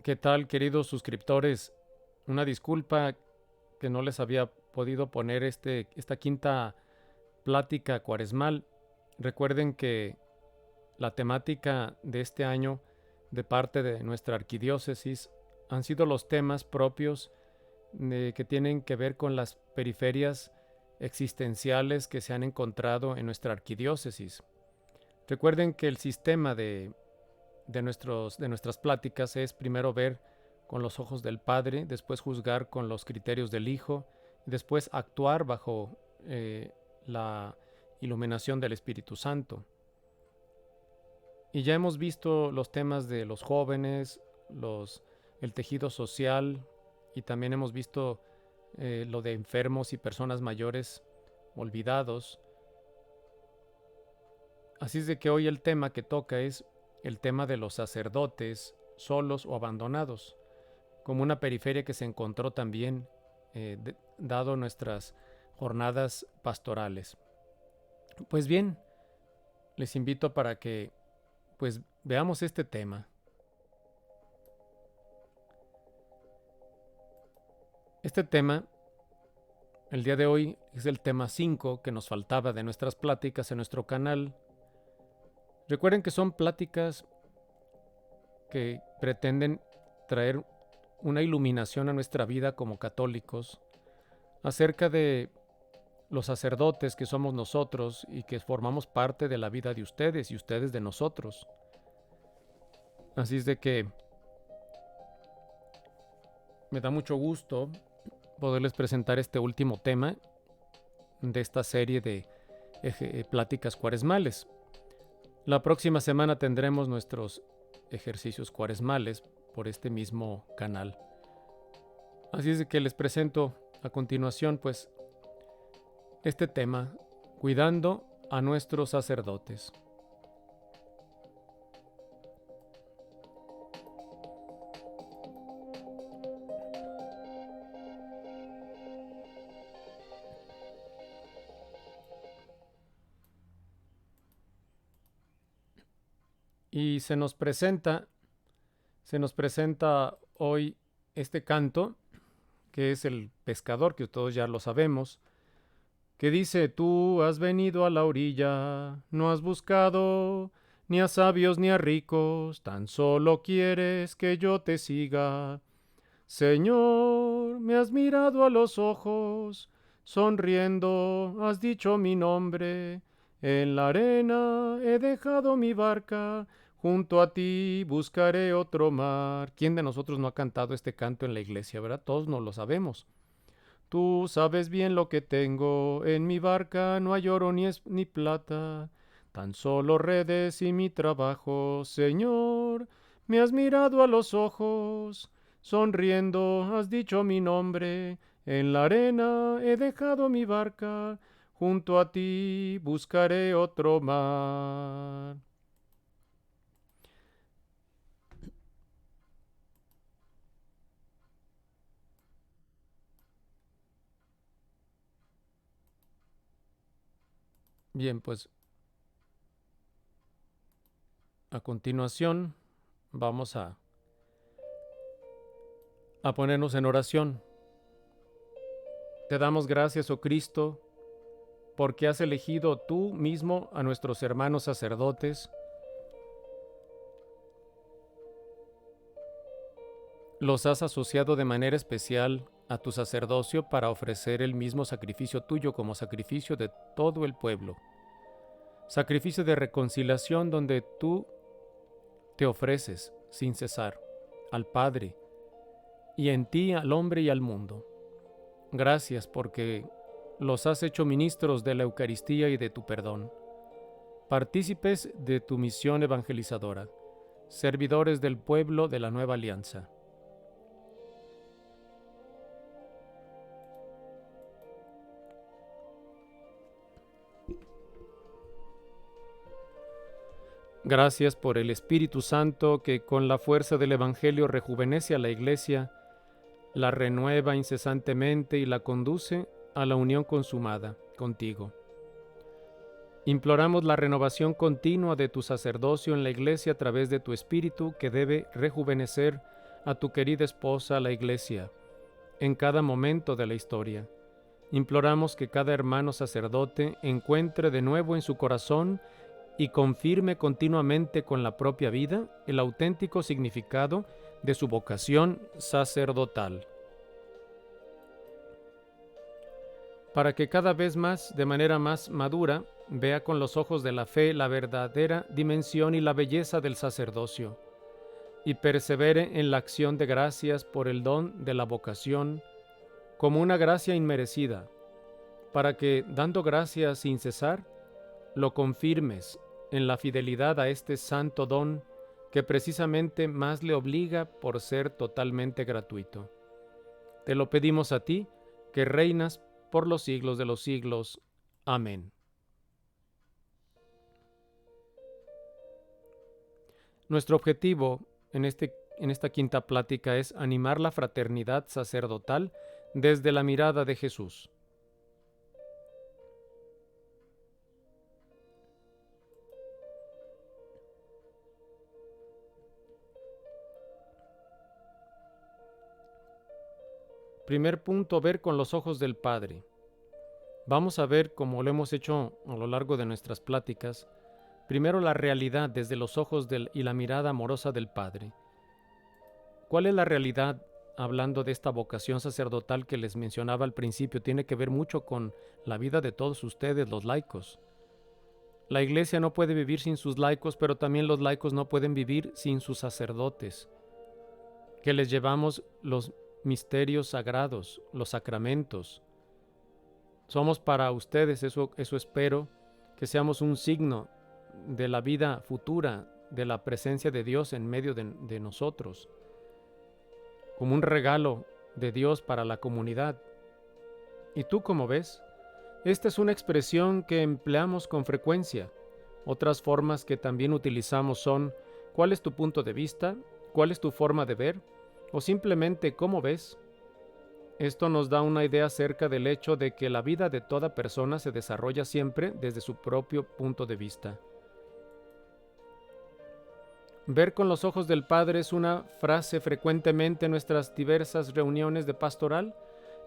¿Qué tal, queridos suscriptores? Una disculpa que no les había podido poner esta quinta plática cuaresmal. Recuerden que la temática de este año de parte de nuestra arquidiócesis han sido los temas propios que tienen que ver con las periferias existenciales que se han encontrado en nuestra arquidiócesis. Recuerden que el sistema de nuestras pláticas es primero ver con los ojos del Padre, después juzgar con los criterios del Hijo, y después actuar bajo la iluminación del Espíritu Santo. Y ya hemos visto los temas de los jóvenes, el tejido social, y también hemos visto lo de enfermos y personas mayores olvidados. Así es de que hoy el tema que toca es el tema de los sacerdotes solos o abandonados, como una periferia que se encontró también dado nuestras jornadas pastorales. Pues bien, les invito para que pues veamos este tema. Este tema, el día de hoy, es el tema 5 que nos faltaba de nuestras pláticas en nuestro canal. Recuerden que son pláticas que pretenden traer una iluminación a nuestra vida como católicos acerca de los sacerdotes que somos nosotros y que formamos parte de la vida de ustedes y ustedes de nosotros. Así es de que me da mucho gusto poderles presentar este último tema de esta serie de pláticas cuaresmales. La próxima semana tendremos nuestros ejercicios cuaresmales por este mismo canal. Así es de que les presento a continuación pues este tema, cuidando a nuestros sacerdotes. Y se nos presenta hoy este canto, que es el pescador, que todos ya lo sabemos, que dice: tú has venido a la orilla, no has buscado ni a sabios ni a ricos, tan solo quieres que yo te siga. Señor, me has mirado a los ojos, sonriendo has dicho mi nombre. En la arena he dejado mi barca, junto a ti buscaré otro mar. ¿Quién de nosotros no ha cantado este canto en la iglesia, verdad? Todos no lo sabemos. Tú sabes bien lo que tengo, en mi barca no hay oro ni plata, tan solo redes y mi trabajo. Señor, me has mirado a los ojos, sonriendo has dicho mi nombre, en la arena he dejado mi barca, junto a ti buscaré otro mar. Bien, pues a continuación vamos a ponernos en oración. Te damos gracias, oh Cristo, porque has elegido tú mismo a nuestros hermanos sacerdotes, los has asociado de manera especial a tu sacerdocio para ofrecer el mismo sacrificio tuyo como sacrificio de todo el pueblo, sacrificio de reconciliación donde tú te ofreces sin cesar al Padre y en ti al hombre y al mundo. Gracias porque los has hecho ministros de la Eucaristía y de tu perdón, partícipes de tu misión evangelizadora, servidores del pueblo de la nueva alianza. Gracias por el Espíritu Santo que con la fuerza del Evangelio rejuvenece a la Iglesia, la renueva incesantemente y la conduce a la unión consumada contigo. Imploramos la renovación continua de tu sacerdocio en la Iglesia a través de tu Espíritu que debe rejuvenecer a tu querida esposa, la Iglesia, en cada momento de la historia. Imploramos que cada hermano sacerdote encuentre de nuevo en su corazón y confirme continuamente con la propia vida el auténtico significado de su vocación sacerdotal. Para que cada vez más, de manera más madura, vea con los ojos de la fe la verdadera dimensión y la belleza del sacerdocio, y persevere en la acción de gracias por el don de la vocación, como una gracia inmerecida, para que, dando gracias sin cesar, lo confirmes en la fidelidad a este santo don que precisamente más le obliga por ser totalmente gratuito. Te lo pedimos a ti, que reinas por los siglos de los siglos. Amén. Nuestro objetivo en esta quinta plática es animar la fraternidad sacerdotal desde la mirada de Jesús. Primer punto, ver con los ojos del Padre. Vamos a ver, como lo hemos hecho a lo largo de nuestras pláticas, primero la realidad desde los ojos y la mirada amorosa del Padre. ¿Cuál es la realidad hablando de esta vocación sacerdotal que les mencionaba al principio? Tiene que ver mucho con la vida de todos ustedes, los laicos. La Iglesia no puede vivir sin sus laicos, pero también los laicos no pueden vivir sin sus sacerdotes, que les llevamos los misterios sagrados, los sacramentos. Somos para ustedes, eso espero, que seamos un signo de la vida futura, de la presencia de Dios en medio de nosotros, como un regalo de Dios para la comunidad. ¿Y tú cómo ves? Esta es una expresión que empleamos con frecuencia. Otras formas que también utilizamos son: ¿cuál es tu punto de vista? ¿Cuál es tu forma de ver? O simplemente ¿cómo ves? Esto nos da una idea acerca del hecho de que la vida de toda persona se desarrolla siempre desde su propio punto de vista. Ver con los ojos del Padre es una frase frecuentemente en nuestras diversas reuniones de pastoral,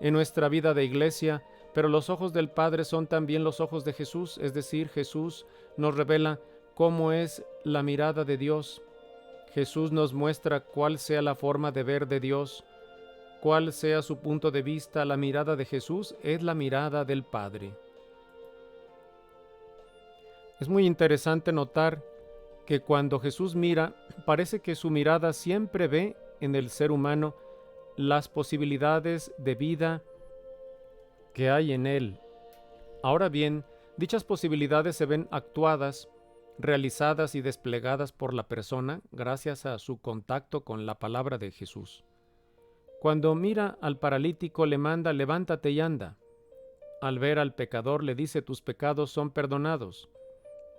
en nuestra vida de iglesia, pero los ojos del Padre son también los ojos de Jesús, es decir, Jesús nos revela cómo es la mirada de Dios. Jesús nos muestra cuál sea la forma de ver de Dios, cuál sea su punto de vista. La mirada de Jesús es la mirada del Padre. Es muy interesante notar que cuando Jesús mira, parece que su mirada siempre ve en el ser humano las posibilidades de vida que hay en él. Ahora bien, dichas posibilidades se ven actuadas, realizadas y desplegadas por la persona gracias a su contacto con la palabra de Jesús. Cuando mira al paralítico le manda: levántate y anda. Al ver al pecador le dice: tus pecados son perdonados.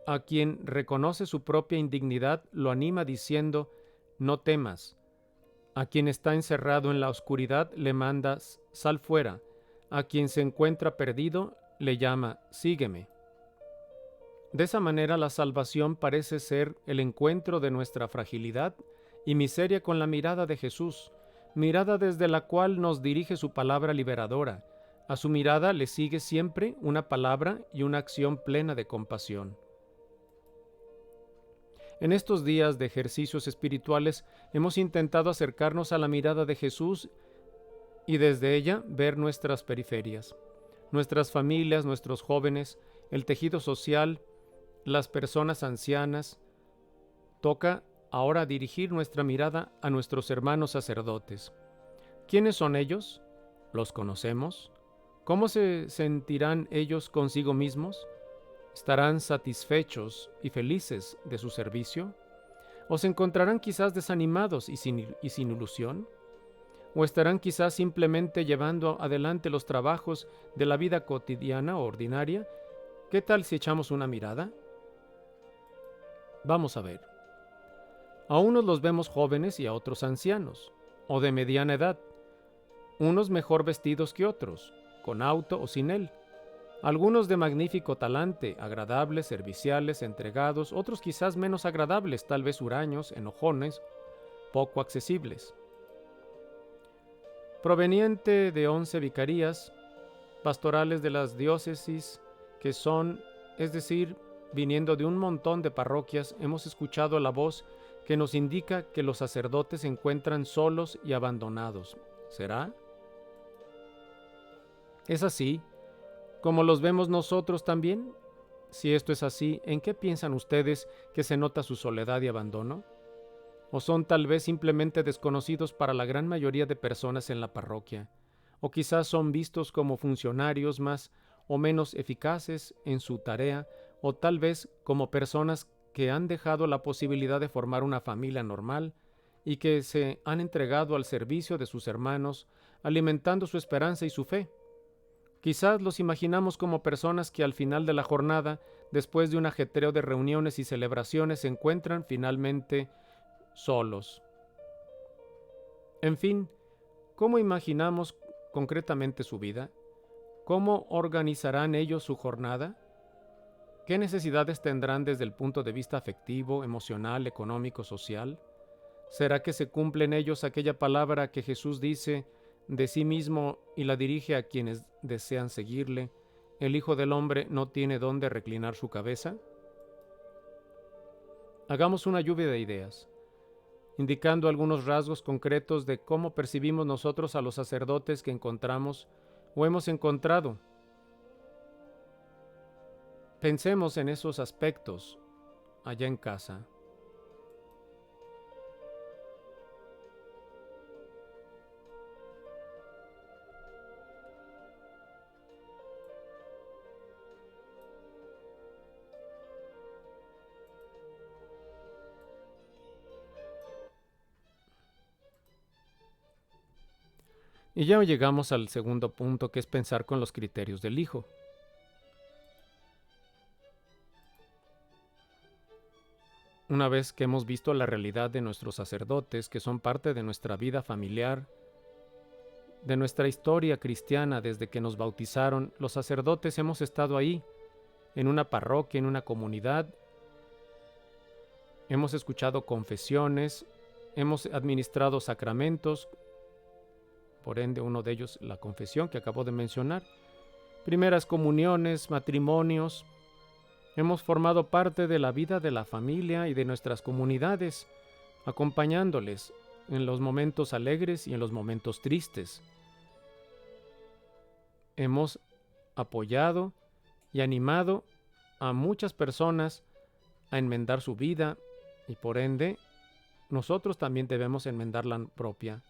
A quien reconoce su propia indignidad lo anima diciendo: no temas. A quien está encerrado en la oscuridad le manda: sal fuera. A quien se encuentra perdido le llama: sígueme. De esa manera la salvación parece ser el encuentro de nuestra fragilidad y miseria con la mirada de Jesús, mirada desde la cual nos dirige su palabra liberadora. A su mirada le sigue siempre una palabra y una acción plena de compasión. En estos días de ejercicios espirituales hemos intentado acercarnos a la mirada de Jesús y desde ella ver nuestras periferias, nuestras familias, nuestros jóvenes, el tejido social, las personas ancianas. Toca ahora dirigir nuestra mirada a nuestros hermanos sacerdotes. ¿Quiénes son ellos? ¿Los conocemos? ¿Cómo se sentirán ellos consigo mismos? ¿Estarán satisfechos y felices de su servicio? ¿O se encontrarán quizás desanimados y sin ilusión? ¿O estarán quizás simplemente llevando adelante los trabajos de la vida cotidiana o ordinaria? ¿Qué tal si echamos una mirada? Vamos a ver. A unos los vemos jóvenes y a otros ancianos, o de mediana edad, unos mejor vestidos que otros, con auto o sin él, algunos de magnífico talante, agradables, serviciales, entregados, otros quizás menos agradables, tal vez huraños, enojones, poco accesibles. proveniente de 11 vicarías pastorales de las diócesis que son, es decir, viniendo de un montón de parroquias, hemos escuchado la voz que nos indica que los sacerdotes se encuentran solos y abandonados. ¿Será? ¿Es así como los vemos nosotros también? Si esto es así, ¿en qué piensan ustedes que se nota su soledad y abandono? ¿O son tal vez simplemente desconocidos para la gran mayoría de personas en la parroquia? ¿O quizás son vistos como funcionarios más o menos eficaces en su tarea? ¿O tal vez como personas que han dejado la posibilidad de formar una familia normal y que se han entregado al servicio de sus hermanos, alimentando su esperanza y su fe? Quizás los imaginamos como personas que al final de la jornada, después de un ajetreo de reuniones y celebraciones, se encuentran finalmente solos. En fin, ¿cómo imaginamos concretamente su vida? ¿Cómo organizarán ellos su jornada? ¿Qué necesidades tendrán desde el punto de vista afectivo, emocional, económico, social? ¿Será que se cumple en ellos aquella palabra que Jesús dice de sí mismo y la dirige a quienes desean seguirle? ¿El Hijo del Hombre no tiene dónde reclinar su cabeza? Hagamos una lluvia de ideas, indicando algunos rasgos concretos de cómo percibimos nosotros a los sacerdotes que encontramos o hemos encontrado. Pensemos en esos aspectos allá en casa. Y ya llegamos al segundo punto, que es pensar con los criterios del Hijo. Una vez que hemos visto la realidad de nuestros sacerdotes, que son parte de nuestra vida familiar, de nuestra historia cristiana desde que nos bautizaron, los sacerdotes hemos estado ahí, en una parroquia, en una comunidad, hemos escuchado confesiones, hemos administrado sacramentos, por ende uno de ellos la confesión que acabo de mencionar, primeras comuniones, matrimonios. Hemos formado parte de la vida de la familia y de nuestras comunidades, acompañándoles en los momentos alegres y en los momentos tristes. Hemos apoyado y animado a muchas personas a enmendar su vida y por ende nosotros también debemos enmendar la propia.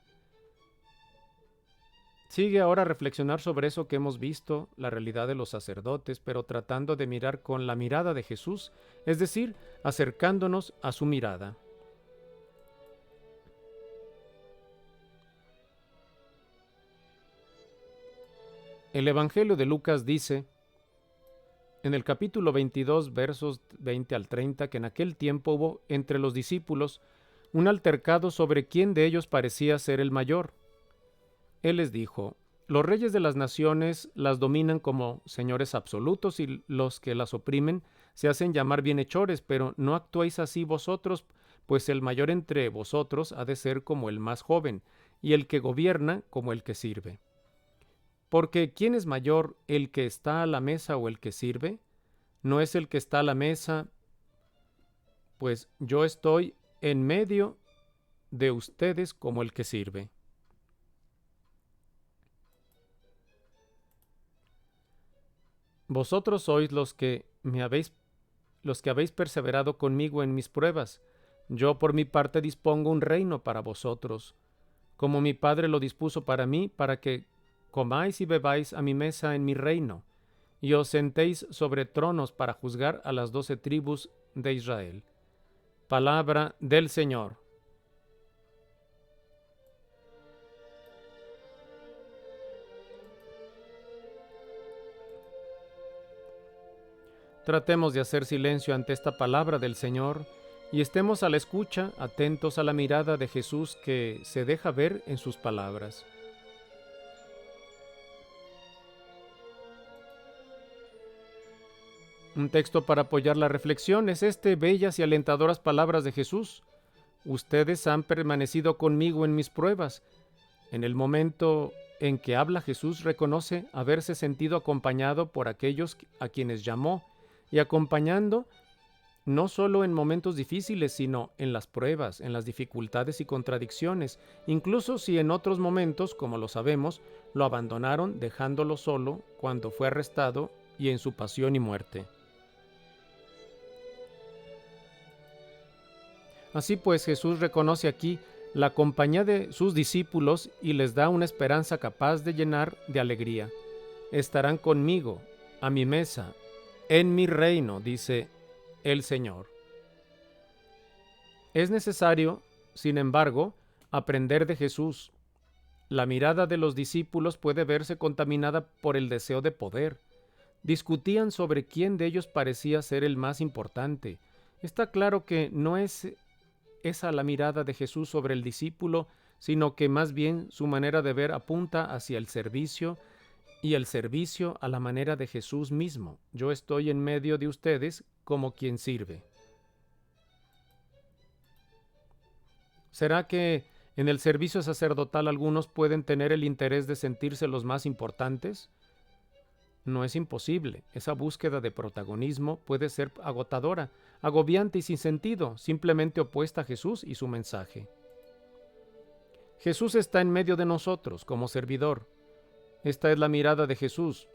Sigue ahora reflexionar sobre eso que hemos visto, la realidad de los sacerdotes, pero tratando de mirar con la mirada de Jesús, es decir, acercándonos a su mirada. El Evangelio de Lucas dice, en el capítulo 22, versos 20 al 30, que en aquel tiempo hubo entre los discípulos un altercado sobre quién de ellos parecía ser el mayor. Él les dijo, los reyes de las naciones las dominan como señores absolutos y los que las oprimen se hacen llamar bienhechores, pero no actuéis así vosotros, pues el mayor entre vosotros ha de ser como el más joven, y el que gobierna como el que sirve. Porque ¿quién es mayor, el que está a la mesa o el que sirve? No es el que está a la mesa, pues yo estoy en medio de ustedes como el que sirve. Vosotros sois los que habéis perseverado conmigo en mis pruebas. Yo por mi parte dispongo un reino para vosotros, como mi Padre lo dispuso para mí, para que comáis y bebáis a mi mesa en mi reino, y os sentéis sobre tronos para juzgar a las 12 tribus de Israel. Palabra del Señor. Tratemos de hacer silencio ante esta palabra del Señor y estemos a la escucha, atentos a la mirada de Jesús que se deja ver en sus palabras. Un texto para apoyar la reflexión es bellas y alentadoras palabras de Jesús. Ustedes han permanecido conmigo en mis pruebas. En el momento en que habla Jesús reconoce haberse sentido acompañado por aquellos a quienes llamó y acompañando no solo en momentos difíciles, sino en las pruebas, en las dificultades y contradicciones, incluso si en otros momentos, como lo sabemos, lo abandonaron dejándolo solo cuando fue arrestado y en su pasión y muerte. Así pues, Jesús reconoce aquí la compañía de sus discípulos y les da una esperanza capaz de llenar de alegría. Estarán conmigo, a mi mesa, en mi reino, dice el Señor. Es necesario, sin embargo, aprender de Jesús. La mirada de los discípulos puede verse contaminada por el deseo de poder. Discutían sobre quién de ellos parecía ser el más importante. Está claro que no es esa la mirada de Jesús sobre el discípulo, sino que más bien su manera de ver apunta hacia el servicio y el servicio a la manera de Jesús mismo. Yo estoy en medio de ustedes como quien sirve. ¿Será que en el servicio sacerdotal algunos pueden tener el interés de sentirse los más importantes? No es imposible. Esa búsqueda de protagonismo puede ser agotadora, agobiante y sin sentido, simplemente opuesta a Jesús y su mensaje. Jesús está en medio de nosotros como servidor. Esta es la mirada de Jesús.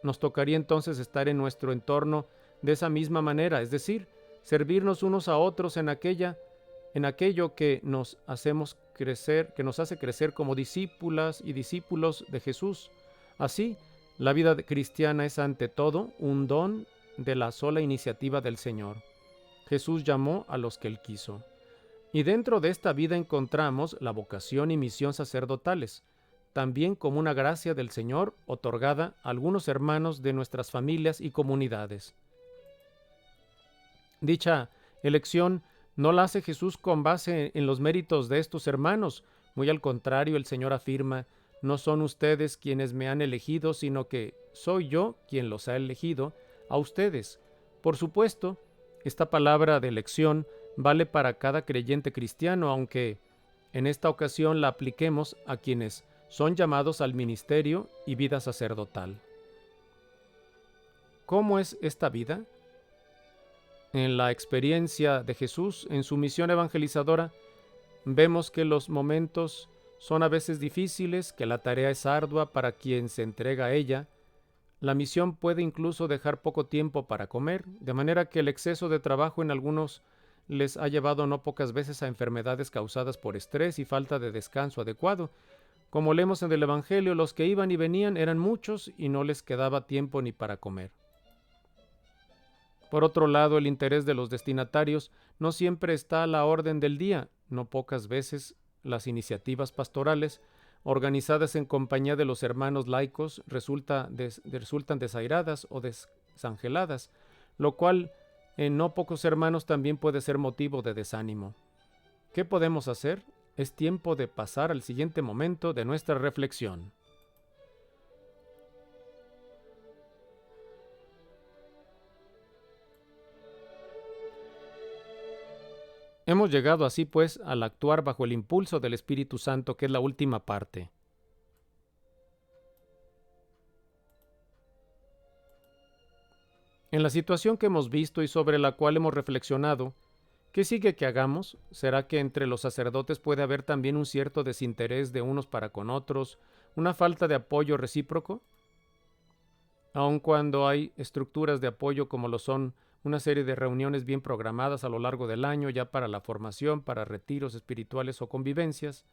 Nos tocaría entonces estar en nuestro entorno de esa misma manera, es decir, servirnos unos a otros en aquello que nos hacemos crecer, que nos hace crecer como discípulas y discípulos de Jesús. Así, la vida cristiana es ante todo un don de la sola iniciativa del Señor. Jesús llamó a los que Él quiso. Y dentro de esta vida encontramos la vocación y misión sacerdotales, también como una gracia del Señor otorgada a algunos hermanos de nuestras familias y comunidades. Dicha elección no la hace Jesús con base en los méritos de estos hermanos. Muy al contrario, el Señor afirma: no son ustedes quienes me han elegido, sino que soy yo quien los ha elegido a ustedes. Por supuesto, esta palabra de elección vale para cada creyente cristiano, aunque en esta ocasión la apliquemos a quienes son llamados al ministerio y vida sacerdotal. ¿Cómo es esta vida? En la experiencia de Jesús, en su misión evangelizadora, vemos que los momentos son a veces difíciles, que la tarea es ardua para quien se entrega a ella. La misión puede incluso dejar poco tiempo para comer, de manera que el exceso de trabajo en algunos les ha llevado no pocas veces a enfermedades causadas por estrés y falta de descanso adecuado. Como leemos en el Evangelio, los que iban y venían eran muchos y no les quedaba tiempo ni para comer. Por otro lado, el interés de los destinatarios no siempre está a la orden del día. No pocas veces las pastorales, organizadas en compañía de los hermanos laicos, resultan desairadas o desangeladas, lo cual en no pocos hermanos también puede ser motivo de desánimo. ¿Qué podemos hacer? Es tiempo de pasar al siguiente momento de nuestra reflexión. Hemos llegado así pues al actuar bajo el impulso del Espíritu Santo, que es la última parte. En la situación que hemos visto y sobre la cual hemos reflexionado, ¿qué sigue que hagamos? ¿Será que entre los sacerdotes puede haber también un cierto desinterés de unos para con otros, una falta de apoyo recíproco? Aun cuando hay estructuras de apoyo como lo son una serie de reuniones bien programadas a lo largo del año ya para la formación, para retiros espirituales o convivencias,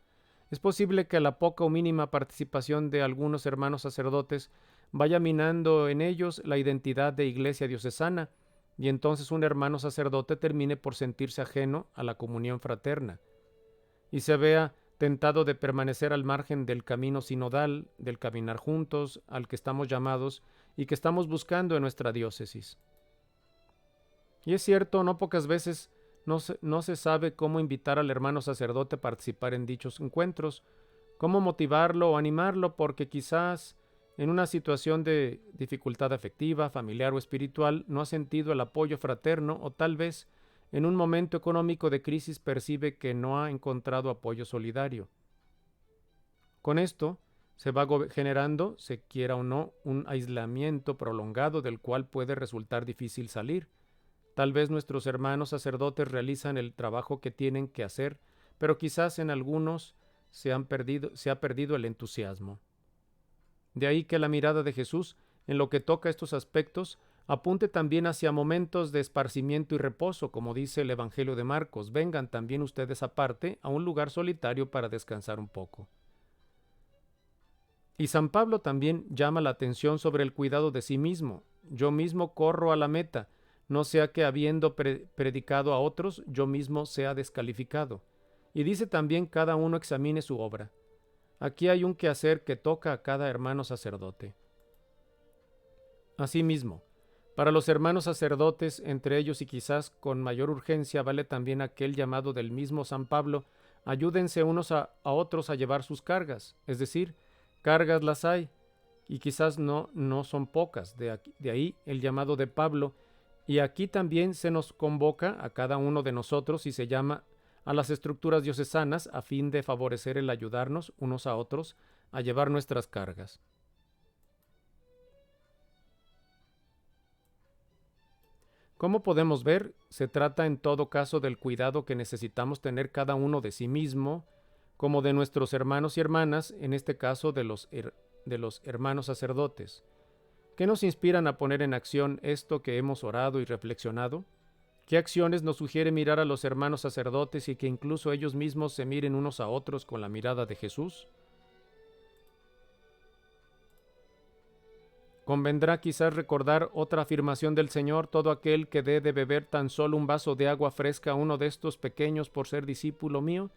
es posible que la poca o mínima participación de algunos hermanos sacerdotes vaya minando en ellos la identidad de iglesia diocesana, y entonces un hermano sacerdote termine por sentirse ajeno a la comunión fraterna, y se vea tentado de permanecer al margen del camino sinodal, del caminar juntos, al que estamos llamados y que estamos buscando en nuestra diócesis. Y es cierto, no pocas veces no se sabe cómo invitar al hermano sacerdote a participar en dichos encuentros, cómo motivarlo o animarlo, porque quizás en una situación de dificultad afectiva, familiar o espiritual no ha sentido el apoyo fraterno, o tal vez en un momento económico de crisis percibe que no ha encontrado apoyo solidario. Con esto se va generando, se quiera o no, un aislamiento prolongado del cual puede resultar difícil salir. Tal vez nuestros hermanos sacerdotes realizan el trabajo que tienen que hacer, pero quizás en algunos se ha perdido el entusiasmo. De ahí que la mirada de Jesús, en lo que toca estos aspectos, apunte también hacia momentos de esparcimiento y reposo, como dice el Evangelio de Marcos. Vengan también ustedes aparte a un lugar solitario para descansar un poco. Y San Pablo también llama la atención sobre el cuidado de sí mismo. Yo mismo corro a la meta, no sea que habiendo predicado a otros, yo mismo sea descalificado. Y dice también cada uno examine su obra. Aquí hay un quehacer que toca a cada hermano sacerdote. Asimismo, para los hermanos sacerdotes, entre ellos y quizás con mayor urgencia, vale también aquel llamado del mismo San Pablo: ayúdense unos a otros a llevar sus cargas, es decir, cargas las hay, y quizás no son pocas, de ahí el llamado de Pablo, y aquí también se nos convoca a cada uno de nosotros y se llama a las estructuras diocesanas a fin de favorecer el ayudarnos unos a otros a llevar nuestras cargas. Como podemos ver, se trata en todo caso del cuidado que necesitamos tener cada uno de sí mismo, como de nuestros hermanos y hermanas, en este caso de los hermanos sacerdotes. ¿Qué nos inspiran a poner en acción esto que hemos orado y reflexionado? ¿Qué acciones nos sugiere mirar a los hermanos sacerdotes y que incluso ellos mismos se miren unos a otros con la mirada de Jesús? Convendrá quizás recordar otra afirmación del Señor: todo aquel que dé de beber tan solo un vaso de agua fresca a uno de estos pequeños por ser discípulo mío,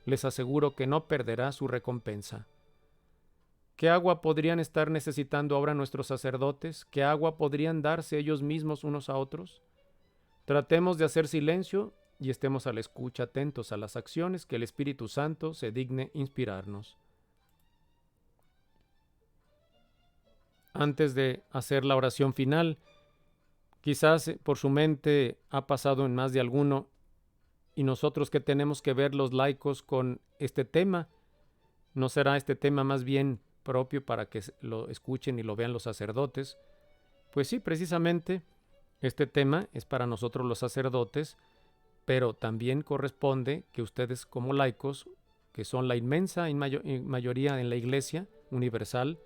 les aseguro que no perderá su recompensa. ¿Qué agua podrían estar necesitando ahora nuestros sacerdotes? ¿Qué agua podrían darse ellos mismos unos a otros? Tratemos de hacer silencio y estemos a la escucha, atentos a las acciones que el Espíritu Santo se digne inspirarnos. Antes de hacer la oración final, quizás por su mente ha pasado en más de alguno: ¿y nosotros qué tenemos que ver los laicos con este tema? ¿No será este tema más bien propio para que lo escuchen y lo vean los sacerdotes? Pues sí, precisamente este tema es para nosotros los sacerdotes, pero también corresponde que ustedes como laicos, que son la inmensa mayoría en la Iglesia universal,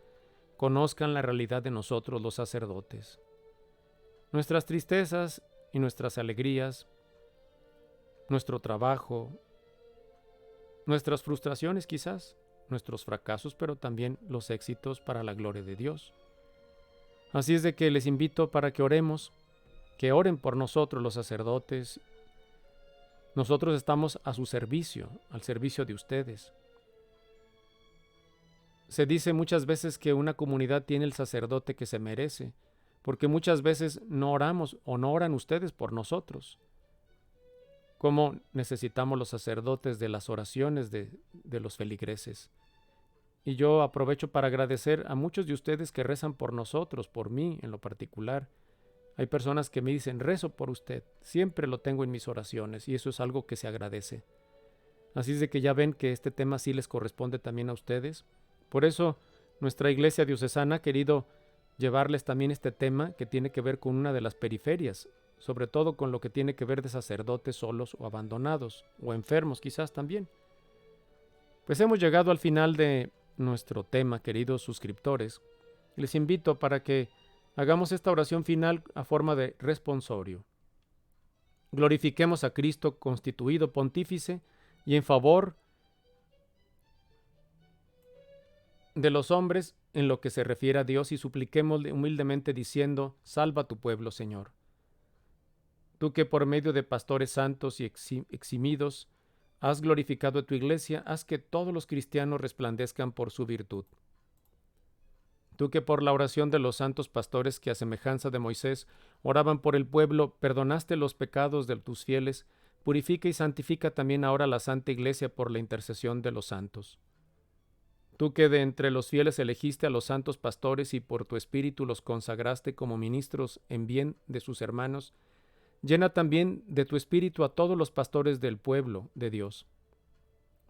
conozcan la realidad de nosotros los sacerdotes. Nuestras tristezas y nuestras alegrías, nuestro trabajo, nuestras frustraciones quizás, nuestros fracasos, pero también los éxitos para la gloria de Dios. Así es de que les invito para que oremos, que oren por nosotros los sacerdotes. Nosotros estamos a su servicio, al servicio de ustedes. Se dice muchas veces que una comunidad tiene el sacerdote que se merece, porque muchas veces no oramos o no oran ustedes por nosotros. ¿Cómo necesitamos los sacerdotes de las oraciones de los feligreses? Y yo aprovecho para agradecer a muchos de ustedes que rezan por nosotros, por mí en lo particular. Hay personas que me dicen: rezo por usted, siempre lo tengo en mis oraciones, y eso es algo que se agradece. Así es de que ya ven que este tema sí les corresponde también a ustedes. Por eso nuestra Iglesia diocesana ha querido llevarles también este tema que tiene que ver con una de las periferias, sobre todo con lo que tiene que ver de sacerdotes solos o abandonados, o enfermos quizás también. Pues hemos llegado al final de nuestro tema, queridos suscriptores. Les invito para que hagamos esta oración final a forma de responsorio. Glorifiquemos a Cristo constituido pontífice y en favor de los hombres en lo que se refiere a Dios, y supliquémosle humildemente diciendo: salva tu pueblo, Señor. Tú que por medio de pastores santos y eximidos has glorificado a tu Iglesia, haz que todos los cristianos resplandezcan por su virtud. Tú que por la oración de los santos pastores que a semejanza de Moisés oraban por el pueblo, perdonaste los pecados de tus fieles, purifica y santifica también ahora la Santa Iglesia por la intercesión de los santos. Tú que de entre los fieles elegiste a los santos pastores y por tu espíritu los consagraste como ministros en bien de sus hermanos, llena también de tu espíritu a todos los pastores del pueblo de Dios.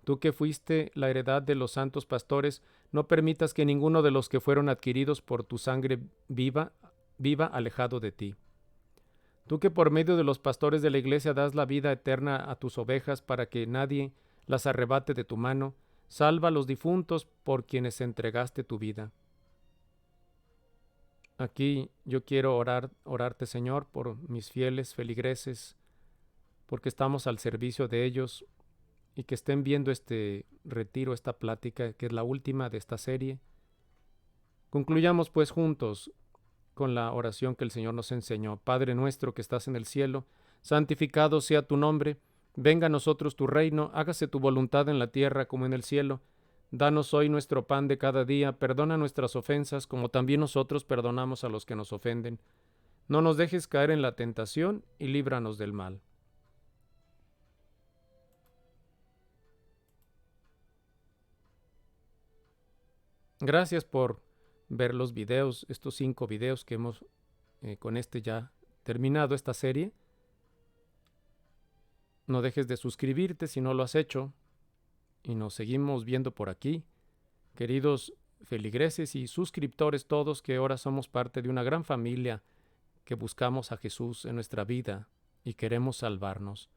Tú que fuiste la heredad de los santos pastores, no permitas que ninguno de los que fueron adquiridos por tu sangre viva alejado de ti. Tú que por medio de los pastores de la iglesia das la vida eterna a tus ovejas para que nadie las arrebate de tu mano, salva a los difuntos por quienes entregaste tu vida. Aquí yo quiero orarte, Señor, por mis fieles feligreses, porque estamos al servicio de ellos y que estén viendo este retiro, esta plática, que es la última de esta serie. Concluyamos pues juntos con la oración que el Señor nos enseñó. Padre nuestro que estás en el cielo, santificado sea tu nombre, venga a nosotros tu reino, hágase tu voluntad en la tierra como en el cielo. Danos hoy nuestro pan de cada día, perdona nuestras ofensas como también nosotros perdonamos a los que nos ofenden. No nos dejes caer en la tentación y líbranos del mal. Gracias por ver los videos, estos 5 videos que hemos con este ya terminado esta serie. No dejes de suscribirte si no lo has hecho y nos seguimos viendo por aquí. Queridos feligreses y suscriptores todos, que ahora somos parte de una gran familia que buscamos a Jesús en nuestra vida y queremos salvarnos.